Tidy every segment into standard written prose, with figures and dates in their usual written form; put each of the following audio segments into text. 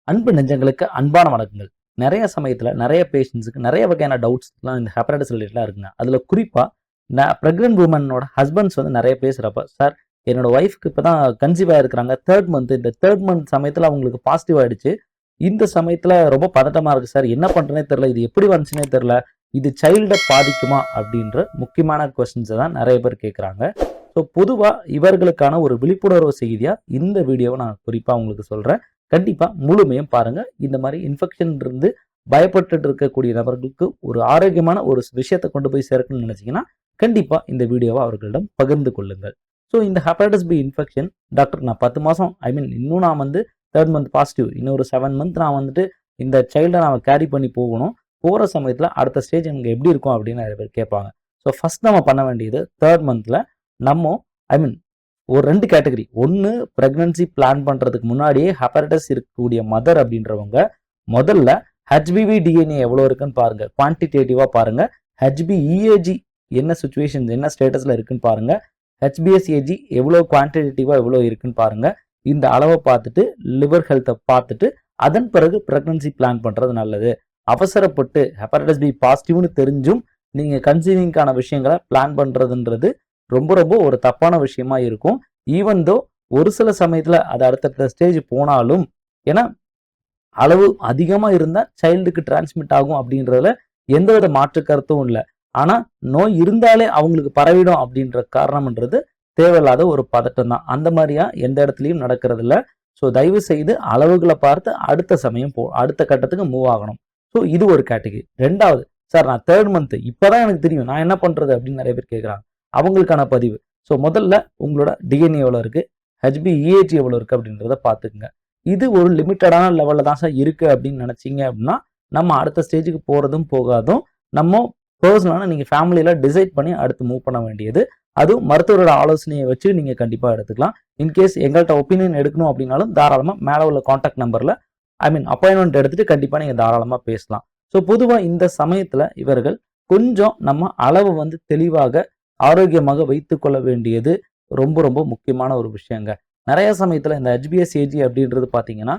அன்பு நெஞ்சங்களுக்கு அன்பான வணக்கங்கள். நிறைய சமயத்துல நிறைய பேஷண்ட்ஸுக்கு நிறைய வகையான டவுட்ஸ்லாம் இந்த ஹெப்படைட்டிஸ் ரிலேட்டடா இருக்குங்க. அதுல குறிப்பா பிரெக்னன்ட் வுமனோட ஹஸ்பண்ட்ஸ் வந்து நிறைய பேசுறப்ப, சார் என்னோட ஒய்ஃப்க்கு இப்பதான் கன்சீவ் ஆயிருக்கிறாங்க. 3rd மந்த் இந்த 3rd மந்த் சமயத்துல அவங்களுக்கு பாசிட்டிவ் ஆயிடுச்சு. இந்த சமயத்துல ரொம்ப பதட்டமா இருக்கு சார். என்ன பண்றேனே தெரியல. இது எப்படி வந்துச்சுன்னே தெரியல. இது சைல்ட பாதிக்குமா? அப்படின்ற முக்கியமான கொஸ்டின்ஸை தான் நிறைய பேர் கேட்குறாங்க. ஸோ பொதுவா இவர்களுக்கான ஒரு விழிப்புணர்வு செய்தியா இந்த வீடியோவை நான் குறிப்பா உங்களுக்கு சொல்றேன். கண்டிப்பா முழுமையும் பாருங்க. இந்த மாதிரி இன்ஃபெக்ஷன் இருந்து பயப்பட்டு இருக்கக்கூடிய நபர்களுக்கு ஒரு ஆரோக்கியமான ஒரு விஷயத்தை கொண்டு போய் சேர்க்கணும்னு நினைச்சீங்கன்னா கண்டிப்பா இந்த வீடியோவை அவர்களிடம் பகிர்ந்து கொள்ளுங்கள். ஸோ இந்த ஹெப்படைட்டிஸ் பி இன்ஃபெக்ஷன் டாக்டர் நான் 10 மாசம் இன்னும் நான் வந்து 3rd மந்த் பாசிட்டிவ், இன்னொரு 7 மந்த் நான் வந்துட்டு இந்த சைல்டை நான் கேரி பண்ணி போகணும். போகிற சமயத்தில் அடுத்த ஸ்டேஜ் எனக்கு எப்படி இருக்கும் அப்படின்னு நிறைய பேர் கேட்பாங்க. ஸோ ஃபர்ஸ்ட் நம்ம பண்ண வேண்டியது 3rd மந்த்ல நம்ம ஒரு 2 கேட்டகரி. ஒன்று பிரெக்னன்சி பிளான் பண்ணுறதுக்கு முன்னாடியே ஹெப்படைட்டிஸ் இருக்கக்கூடிய மதர் அப்படின்றவங்க முதல்ல ஹெச்பிவி டிஎன்ஏ எவ்வளோ இருக்குன்னு பாருங்க. குவான்டிடேட்டிவாக பாருங்க. ஹெச்பிஇஏஜி என்ன சுச்சுவேஷன் என்ன ஸ்டேட்டஸில் இருக்குன்னு பாருங்க. ஹெச்பிஎஸ்ஏஜி எவ்வளோ குவான்டிடேட்டிவாக எவ்வளோ இருக்குன்னு பாருங்க. இந்த அளவை பார்த்துட்டு லிவர் ஹெல்த்தை பார்த்துட்டு அதன் பிறகு பிரெக்னன்சி பிளான் பண்ணுறது நல்லது. அவசரப்பட்டு ஹெப்படைட்டிஸ் பி பாசிட்டிவ்னு தெரிஞ்சும் நீங்கள் கன்சீவிங்கான விஷயங்களை பிளான் பண்ணுறதுன்றது ரொம்ப ரொம்ப ஒரு தப்பான விஷயமா இருக்கும். ஈவன் தோ ஒரு சில சமயத்துல அது அடுத்தடுத்த ஸ்டேஜ் போனாலும், ஏன்னா அளவு அதிகமா இருந்தா சைல்டுக்கு டிரான்ஸ்மிட் ஆகும் அப்படின்றதுல எந்தவித மாற்று கருத்தும் இல்லை. ஆனா நோய் இருந்தாலே அவங்களுக்கு பரவிடும் அப்படின்ற காரணம்ன்றது தேவையில்லாத ஒரு பதட்டம் தான். அந்த மாதிரியா எந்த இடத்துலையும் நடக்கிறது இல்லை. ஸோ தயவு செய்து அளவுகளை பார்த்து அடுத்த சமயம் அடுத்த கட்டத்துக்கு மூவ் ஆகணும். ஸோ இது ஒரு கேட்டகரி. 2வது, சார் நான் 3rd மந்த் இப்பதான் எனக்கு தெரியும், நான் என்ன பண்றது அப்படின்னு நிறைய பேர் கேட்குறாங்க. அவங்களுக்கான பதிவு. ஸோ முதல்ல உங்களோட டிஎன்ஏ எவ்வளோ இருக்கு, ஹெச்பிஇஏஜி எவ்வளோ இருக்கு அப்படின்றத பார்த்துக்குங்க. இது ஒரு லிமிட்டடான லெவலில் தான் சார் இருக்கு அப்படின்னு நினைச்சீங்க அப்படின்னா நம்ம அடுத்த ஸ்டேஜுக்கு போறதும் போகாதும் நம்ம பர்சனலான நீங்கள் ஃபேமிலியில டிசைட் பண்ணி அடுத்து மூவ் பண்ண வேண்டியது. அதுவும் மருத்துவரோட ஆலோசனையை வச்சு நீங்கள் கண்டிப்பாக எடுத்துக்கலாம். இன்கேஸ் எங்கள்கிட்ட ஒப்பீனியன் எடுக்கணும் அப்படின்னாலும் தாராளமாக மேலே உள்ள கான்டாக்ட் நம்பரில் அப்பாயின்மெண்ட் எடுத்துட்டு கண்டிப்பாக நீங்கள் தாராளமாக பேசலாம். ஸோ பொதுவாக இந்த சமயத்தில் இவர்கள் கொஞ்சம் நம்ம அளவு வந்து தெளிவாக ஆரோக்கியமாக வைத்துக் கொள்ள வேண்டியது ரொம்ப ரொம்ப முக்கியமான ஒரு விஷயங்க. நிறைய சமயத்துல இந்த ஹெச்பிஎஸ்ஏஜி அப்படின்றது பாத்தீங்கன்னா,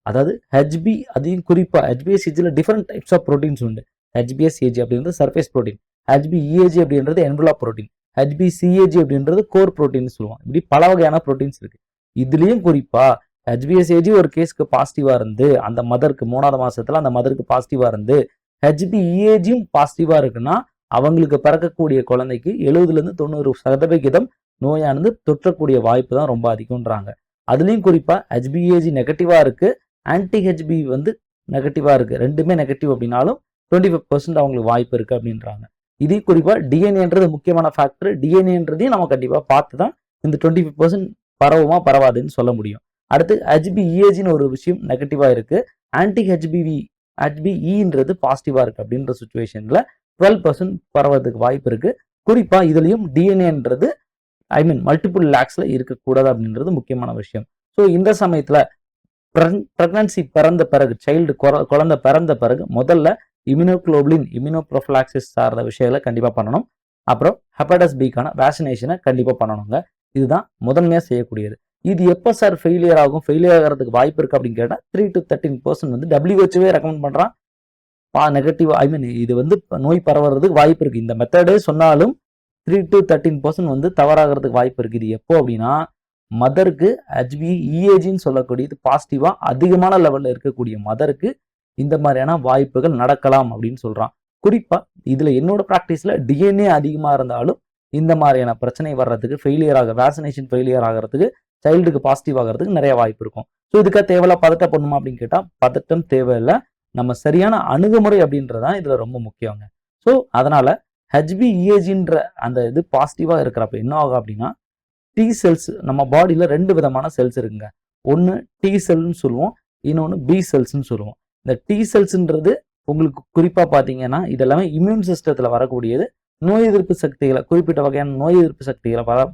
அதாவது ஹெச்பி அதையும் குறிப்பா ஹெச்பிஎஸ்ஏஜில டிஃபரெண்ட் டைப்ஸ் ஆஃப் ப்ரோட்டீன்ஸ் உண்டு. ஹெச்பிஎஸ்ஏஜி அப்படின்றது சர்ஃபேஸ் ப்ரோட்டீன், ஹெச்பிஇஏஜி அப்படின்றது என்வலப் ப்ரோட்டீன், ஹெச்பிசிஏஜி அப்படின்றது கோர் ப்ரோட்டீன் சொல்லுவோம். இப்படி பல வகையான ப்ரோட்டீன்ஸ் இருக்கு. இதுலயும் குறிப்பா ஹெச்பிஎஸ்ஏஜி ஒரு கேஸ்க்கு பாசிட்டிவா இருந்து அந்த மதருக்கு 3வது மாசத்துல அந்த மதருக்கு பாசிட்டிவா இருந்து ஹெச்பிஇஏஜியும் பாசிட்டிவா இருக்குன்னா அவங்களுக்கு பிறக்கக்கூடிய குழந்தைக்கு 70-90% நோயானது தொற்றக்கூடிய வாய்ப்பு தான் ரொம்ப அதிகம்ன்றாங்க. அதுலயும் குறிப்பா ஹெச்பிஏஜி நெகட்டிவா இருக்கு, ஆன்டி ஹெச்பி வந்து நெகட்டிவா இருக்கு. ரெண்டுமே நெகட்டிவ் அப்படின்னாலும் 25% அவங்களுக்கு வாய்ப்பு இருக்கு அப்படின்றாங்க. இதே குறிப்பா டிஎன்ஏன்றது முக்கியமான ஃபேக்டர். டிஎன்ஏன்றதையும் நம்ம கண்டிப்பா பார்த்து தான் இந்த 25% பரவுமா பரவாதுன்னு சொல்ல முடியும். அடுத்து ஹெச்பிஇஏஜின்னு ஒரு விஷயம் நெகட்டிவா இருக்கு, ஆன்டி ஹெச்பிஇன்றது பாசிட்டிவா இருக்கு அப்படின்ற சுச்சுவேஷன்ல 12% பரவதுக்கு வாய்ப்பு இருக்கு. குறிப்பா இதுலயும் டிஎன்ஏன்றது மல்டிபிள் லேக்ஸ்ல இருக்கக்கூடாது அப்படின்றது முக்கியமான விஷயம். ஸோ இந்த சமயத்துல பிரெக்னன்சி பிறந்த பிறகு குழந்தை பிறந்த பிறகு முதல்ல இம்யூனோகுளோபுலின் இம்யூனோப்ரோஃபிலாக்சிஸ் சார்ந்த விஷயங்களை கண்டிப்பா பண்ணணும். அப்புறம் ஹெப்படைட்டிஸ் பிக்கான வேக்சினேஷனை கண்டிப்பா பண்ணணுங்க. இதுதான் முதன்மையா செய்யக்கூடியது. இது எப்போ சார் ஃபெயிலியர் ஆகும், ஃபெயிலியர் ஆகிறதுக்கு வாய்ப்பு இருக்கு அப்படின்னு கேட்டா 3-13% வந்து WHO ரெக்கமெண்ட் பண்றான் நெகட்டிவ். இது வந்து நோய் பரவுறதுக்கு வாய்ப்பு இருக்கு. இந்த மெத்தடே சொன்னாலும் 3-13% வந்து தவறாகிறதுக்கு வாய்ப்பு இருக்கு. இது எப்போ அப்படின்னா மதருக்கு ஹெச்பிஇஏஜின்னு சொல்லக்கூடியது பாசிட்டிவா அதிகமான லெவல்ல இருக்கக்கூடிய மதருக்கு இந்த மாதிரியான வாய்ப்புகள் நடக்கலாம் அப்படின்னு சொல்றான். குறிப்பா இதுல என்னோட பிராக்டிஸ்ல டிஎன்ஏ அதிகமா இருந்தாலும் இந்த மாதிரியான பிரச்சனை வர்றதுக்கு வேக்சினேஷன் ஃபெயிலியர் ஆகிறதுக்கு சைல்டுக்கு பாசிட்டிவ் ஆகிறதுக்கு நிறைய வாய்ப்பு இருக்கும். ஸோ இதுக்காக தேவையில்ல பதட்டம் பண்ணுமா அப்படின்னு கேட்டா பதட்டம் தேவையில்லை. நம்ம சரியான அணுகுமுறை அப்படின்றதான் இதுல ரொம்ப முக்கியங்க. ஸோ அதனால ஹெச்பிஇஏஜின்ற அந்த இது பாசிட்டிவா இருக்கிறப்ப என்ன ஆகும் அப்படின்னா டி செல்ஸ் நம்ம பாடியில 2 விதமான செல்ஸ் இருக்குங்க. ஒன்று டி செல்னு சொல்லுவோம், இன்னொன்று பி செல்ஸ்ன்னு சொல்லுவோம். இந்த டி செல்ஸ்ன்றது உங்களுக்கு குறிப்பா பாத்தீங்கன்னா இதெல்லாமே இம்யூன் சிஸ்டத்துல வரக்கூடியது. நோய் எதிர்ப்பு சக்திகளை குறிப்பிட்ட வகையான நோய் எதிர்ப்பு சக்திகளை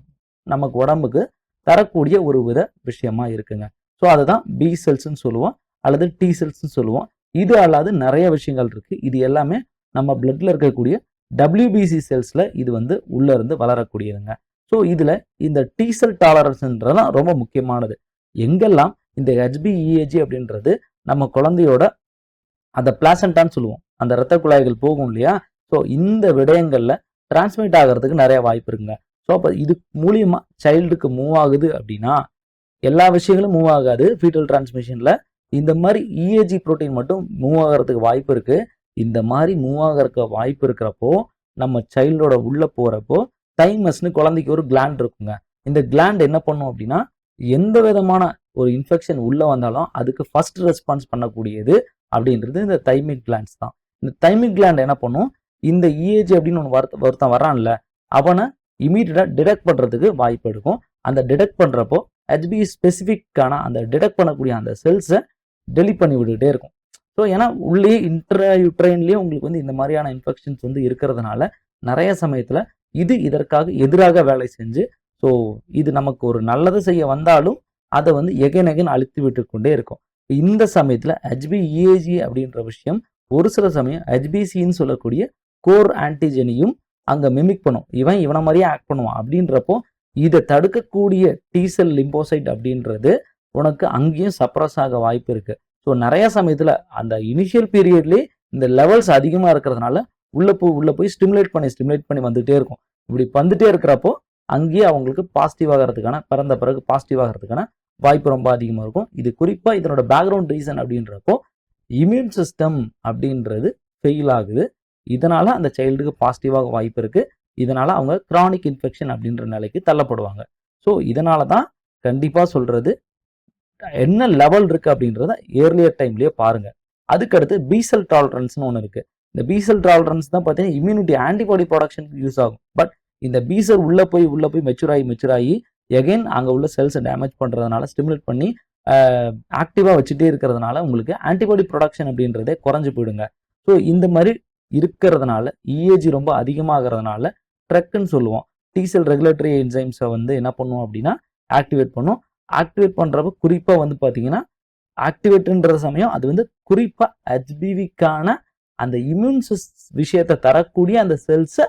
நமக்கு உடம்புக்கு தரக்கூடிய ஒரு வித விஷயமா இருக்குங்க. ஸோ அதுதான் பி செல்ஸ்ன்னு சொல்லுவோம் அல்லது டி செல்ஸ்ன்னு சொல்லுவோம். இது அல்லாது நிறைய விஷயங்கள் இருக்கு. இது எல்லாமே நம்ம பிளட்ல இருக்கக்கூடிய WBC செல்ஸ்ல இது வந்து உள்ள இருந்து வளரக்கூடியதுங்க. ஸோ இதுல இந்த T செல் டாலரன்ஸ்ன்றதான் ரொம்ப முக்கியமானது. எங்கெல்லாம் இந்த HBEAG அப்படின்றது நம்ம குழந்தையோட அந்த பிளாசண்டான்னு சொல்லுவோம், அந்த இரத்த குழாய்கள் போகும் இல்லையா? ஸோ இந்த விடயங்கள்ல டிரான்ஸ்மிட் ஆகிறதுக்கு நிறைய வாய்ப்பு இருக்குங்க. ஸோ அப்போ இது மூலியமா சைல்டுக்கு மூவ் ஆகுது அப்படின்னா, எல்லா விஷயங்களும் மூவ் ஆகாது ஃபீட்டல் டிரான்ஸ்மிஷன்ல. இந்த மாதிரி இஏஜி புரோட்டீன் மட்டும் மூவ் ஆகிறதுக்கு வாய்ப்பு இருக்கு. இந்த மாதிரி மூவ் ஆகிறதுக்கு வாய்ப்பு இருக்கிறப்போ, நம்ம சைல்டோட உள்ள போறப்போ தைமஸ்னு குழந்தைக்கு ஒரு கிளாண்ட் இருக்குங்க. இந்த கிளாண்ட் என்ன பண்ணும் அப்படின்னா, எந்த விதமான ஒரு இன்ஃபெக்ஷன் உள்ள வந்தாலும் அதுக்கு ஃபர்ஸ்ட் ரெஸ்பான்ஸ் பண்ணக்கூடியது அப்படின்றது இந்த தைமிக் கிளாண்ட்ஸ் தான். இந்த தைமிக் கிளாண்ட் என்ன பண்ணும், இந்த இஏஜி அப்படின்னு ஒருத்தன் வர்றான்ல, அவனை இமீடியட்டா டிடெக்ட் பண்றதுக்கு வாய்ப்பு எடுக்கும். அந்த டிடெக்ட் பண்றப்போ ஹெச்பி ஸ்பெசிஃபிக்கான அந்த டிடெக்ட் பண்ணக்கூடிய அந்த செல்ஸை டெலிட் பண்ணி விட்டுக்கிட்டே இருக்கும். ஸோ ஏன்னா உள்ளே யுட்ரைன்லேயே உங்களுக்கு வந்து இந்த மாதிரியான இன்ஃபெக்ஷன்ஸ் வந்து இருக்கிறதுனால நிறைய சமயத்தில் இது இதற்காக எதிராக வேலை செஞ்சு, ஸோ இது நமக்கு ஒரு நல்லது செய்ய வந்தாலும் அதை வந்து எகைன் அழுத்தி விட்டு கொண்டே இருக்கும். இந்த சமயத்தில் ஹெச்பிஇஏஜி அப்படின்ற விஷயம் ஒரு சில சமயம் ஹெச்பிசின்னு சொல்லக்கூடிய கோர் ஆன்டிஜெனியும் அங்கே மிமிக் பண்ணும். இவனை மாதிரியே ஆக்ட் பண்ணுவான். அப்படின்றப்போ இதை தடுக்கக்கூடிய டீசெல் லிம்போசைட் அப்படின்றது உனக்கு அங்கேயும் சப்ரஸ் ஆக வாய்ப்பு இருக்கு. ஸோ நிறைய சமயத்தில் அந்த இனிஷியல் பீரியட்லேயே இந்த லெவல்ஸ் அதிகமாக இருக்கிறதுனால உள்ள போய் ஸ்டிமுலேட் பண்ணி வந்துகிட்டே இருக்கும். இப்படி வந்துட்டே இருக்கிறப்போ அங்கேயே அவங்களுக்கு பாசிட்டிவ் ஆகிறதுக்கான, பிறந்த பிறகு பாசிட்டிவ் ஆகிறதுக்கான வாய்ப்பு ரொம்ப அதிகமாக இருக்கும். இது குறிப்பாக இதனோட பேக்ரவுண்ட் ரீசன் அப்படின்றப்போ இம்யூன் சிஸ்டம் அப்படின்றது ஃபெயில் ஆகுது. இதனால அந்த சைல்டுக்கு பாசிட்டிவாக வாய்ப்பு இருக்கு. இதனால அவங்க கிரானிக் இன்ஃபெக்ஷன் அப்படின்ற நிலைக்கு தள்ளப்படுவாங்க. ஸோ இதனால தான் கண்டிப்பாக சொல்றது, என்ன லெவல் இருக்கு அப்படின்றத ஏர்லியர் டைம்லயே பாருங்க. அதுக்கடுத்து பீசல் டாலரன்ஸ்னு ஒன்று இருக்கு. இந்த பீசல் டாலரன்ஸ் தான் பார்த்தீங்கன்னா இம்யூனிட்டி ஆன்டிபாடி ப்ரொடக்ஷனுக்கு யூஸ் ஆகும். பட் இந்த பீசல் உள்ள போய் மெச்சூர் ஆகி எகைன் அங்கே உள்ள செல்ஸை டேமேஜ் பண்ணுறதுனால, ஸ்டிமுலேட் பண்ணி ஆக்டிவாக வச்சுட்டே இருக்கிறதுனால உங்களுக்கு ஆன்டிபாடி ப்ரொடக்ஷன் அப்படின்றதே குறைஞ்சு போயிடுங்க. ஸோ இந்த மாதிரி இருக்கிறதுனால இஏஜி ரொம்ப அதிகமாகிறதுனால ட்ரெக்குன்னு சொல்லுவோம், டீசெல் ரெகுலேட்டரி என்சைம்ஸை வந்து என்ன பண்ணுவோம் அப்படின்னா ஆக்டிவேட் பண்ணும். ஆக்டிவேட் பண்ணுறப்ப குறிப்பாக வந்து பார்த்தீங்கன்னா ஆக்டிவேட்ன்ற சமயம் அது வந்து குறிப்பாக ஹெச்பிவிக்கான அந்த இம்யூன் விஷயத்தை தரக்கூடிய அந்த செல்ஸை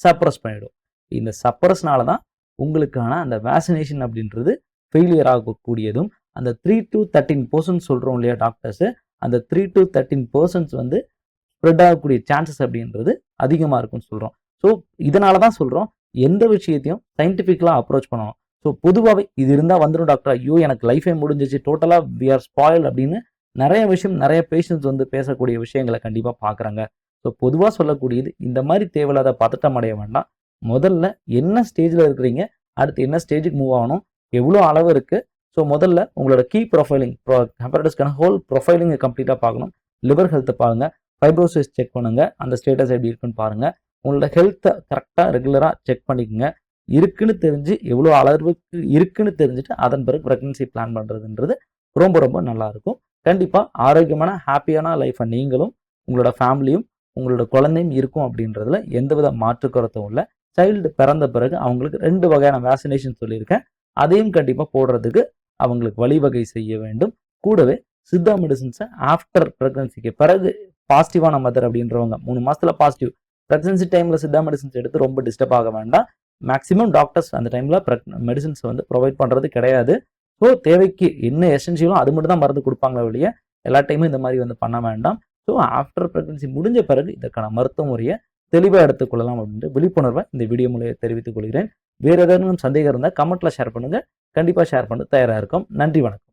சப்ரஸ் பண்ணிடும். இந்த சப்ரஸ்னால தான் உங்களுக்கான அந்த வேக்சினேஷன் அப்படின்றது ஃபெயிலியர் ஆகக்கூடியதும், அந்த 3 to 13% சொல்கிறோம் இல்லையா டாக்டர்ஸு, அந்த 3 to 13% வந்து ஸ்ப்ரெட் ஆகக்கூடிய சான்சஸ் அப்படின்றது அதிகமாக இருக்குன்னு சொல்கிறோம். ஸோ இதனால தான் சொல்கிறோம், எந்த விஷயத்தையும் சயின்டிஃபிக்கலாக அப்ரோச் பண்ணணும். ஸோ பொதுவாகவே இது இருந்தால் வந்துடும் டாக்டர், ஐயோ எனக்கு லைஃபே முடிஞ்சிச்சு, டோட்டலாக வி ஆர் ஸ்பாயில் அப்படின்னு நிறைய பேஷண்ட்ஸ் வந்து பேசக்கூடிய விஷயங்களை கண்டிப்பாக பார்க்குறாங்க. ஸோ பொதுவாக சொல்லக்கூடியது, இந்த மாதிரி தேவையில்லாத பதட்டம் அடைய வேண்டாம். முதல்ல என்ன ஸ்டேஜில் இருக்கிறீங்க, அடுத்து என்ன ஸ்டேஜுக்கு மூவ் ஆகணும், எவ்வளோ அளவு இருக்குது. ஸோ முதல்ல உங்களோட கீ ப்ரொஃபைலிங், ஹெப்படைட்டிஸ்க்கான ஹோல் ப்ரொஃபைலிங்கை கம்ப்ளீட்டாக பார்க்கணும். லிவர் ஹெல்த்தை பாருங்கள், ஃபைப்ரோசிஸ் செக் பண்ணுங்கள், அந்த ஸ்டேட்டஸ் எப்படி இருக்குன்னு பாருங்கள். உங்களோட ஹெல்த்தை கரெக்டாக ரெகுலராக செக் பண்ணிக்கோங்க. இருக்குன்னு தெரிஞ்சு எவ்வளோ அளவுக்கு இருக்குன்னு தெரிஞ்சுட்டு அதன் பிறகு ப்ரெக்னன்சி பிளான் பண்ணுறதுன்றது ரொம்ப ரொம்ப நல்லாயிருக்கும். கண்டிப்பாக ஆரோக்கியமான ஹாப்பியான லைஃப்பை நீங்களும் உங்களோட ஃபேமிலியும் உங்களோட குழந்தையும் இருக்கும் அப்படின்றதுல எந்தவித மாற்று கருத்தும் இல்லை. சைல்டு பிறந்த பிறகு அவங்களுக்கு 2 வகையான வேக்சினேஷன் சொல்லியிருக்கேன், அதையும் கண்டிப்பாக போடுறதுக்கு அவங்களுக்கு வழிவகை செய்ய வேண்டும். கூடவே சித்தா மெடிசின்ஸை ஆஃப்டர் ப்ரெக்னன்சிக்கு பிறகு பாசிட்டிவான மதர் அப்படின்றவங்க 3 மாதத்தில் பாசிட்டிவ், ப்ரெக்னன்சி டைமில் சித்தா மெடிசின்ஸ் எடுத்து ரொம்ப டிஸ்டர்ப் ஆக வேண்டாம். மேக்ஸிமம் டாக்டர்ஸ் அந்த டைமில் மெடிசின்ஸ் வந்து ப்ரொவைட் பண்ணுறது கிடையாது. ஸோ தேவைக்கு என்ன எசென்ஷியலோ அது மட்டும் தான் மருந்து கொடுப்பாங்களே ஒழிய எல்லா டைமும் இந்த மாதிரி வந்து பண்ண வேண்டாம். ஸோ ஆஃப்டர் ப்ரெக்னன்சி முடிஞ்ச பிறகு இதற்கான மருத்துவ முறையை தெளிவாக எடுத்துக்கொள்ளலாம் அப்படின்ட்டு விழிப்புணர்வை இந்த வீடியோ மூலம் தெரிவித்துக் கொள்கிறேன். வேறு ஏதாவது சந்தேகம் இருந்தால் கமெண்ட்டில் ஷேர் பண்ணுங்கள், கண்டிப்பாக ஷேர் பண்ண தயாராக இருக்கும். நன்றி, வணக்கம்.